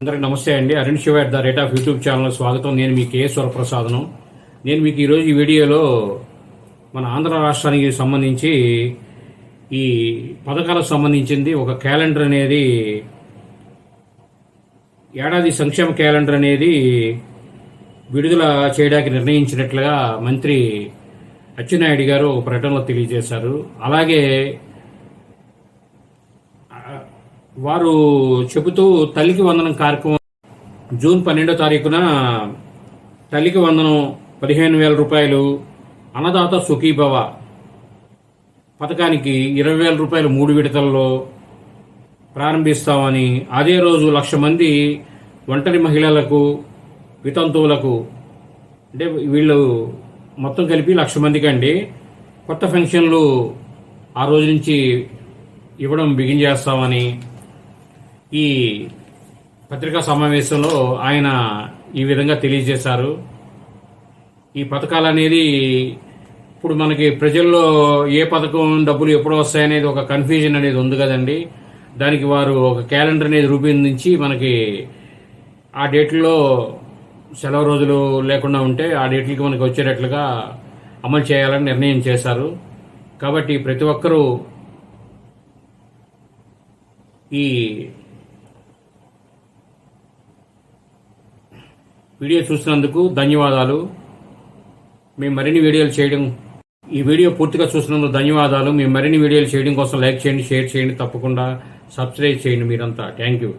అందరికి నమస్తే అండి. Arun Shiva @ the rate of YouTube channel స్వాగతం. నేను మీ కేఎస్ వరప్రసాదను. నేను మీకు ఈరోజు ఈ వీడియోలో మన ఆంధ్ర రాష్ట్రానికి సంబంధించి ఈ పథకాలకు సంబంధించింది ఒక క్యాలెండర్ అనేది, ఏడాది సంక్షేమ క్యాలెండర్ అనేది విడుదల చేయడానికి నిర్ణయించినట్లుగా మంత్రి అచ్చెన్నాయుడు గారు ఒక ప్రకటనలో తెలియజేశారు. అలాగే వారు చెబుతూ తల్లికి వందనం కార్యక్రమం జూన్ 12వ తారీఖున తల్లికి వందనం 15,000 రూపాయలు, అన్నదాత సుఖీభవ పథకానికి 20,000 రూపాయలు 3 విడతల్లో ప్రారంభిస్తామని, అదే రోజు 1,00,000 మంది ఒంటరి మహిళలకు, వితంతువులకు, అంటే వీళ్ళు మొత్తం కలిపి 1,00,000 మందికి అండి కొత్త పెన్షన్లు ఆ రోజు నుంచి ఇవ్వడం బిగిన్ చేస్తామని ఈ పత్రికా సమావేశంలో ఆయన ఈ విధంగా తెలియజేశారు. ఈ పథకాలు అనేది ఇప్పుడు మనకి ప్రజల్లో ఏ పథకం డబ్బులు ఎప్పుడు వస్తాయనేది ఒక కన్ఫ్యూజన్ అనేది ఉంది కదండి. దానికి వారు ఒక క్యాలెండర్ అనేది రూపొందించి మనకి ఆ డేట్లో సెలవు రోజులు లేకుండా ఉంటే ఆ డేట్లకి మనకి వచ్చేటట్లుగా అమలు చేయాలని నిర్ణయం చేశారు. కాబట్టి ప్రతి ఒక్కరూ ఈ వీడియో చూసినందుకు ధన్యవాదాలు. మేము మరిన్ని వీడియోలు చేయడం, ఈ వీడియో పూర్తిగా చూసినందుకు ధన్యవాదాలు. మేము మరిన్ని వీడియోలు చేయడం కోసం లైక్ చేయండి, షేర్ చేయండి, తప్పకుండా సబ్స్క్రైబ్ చేయండి మీరంతా. Thank you.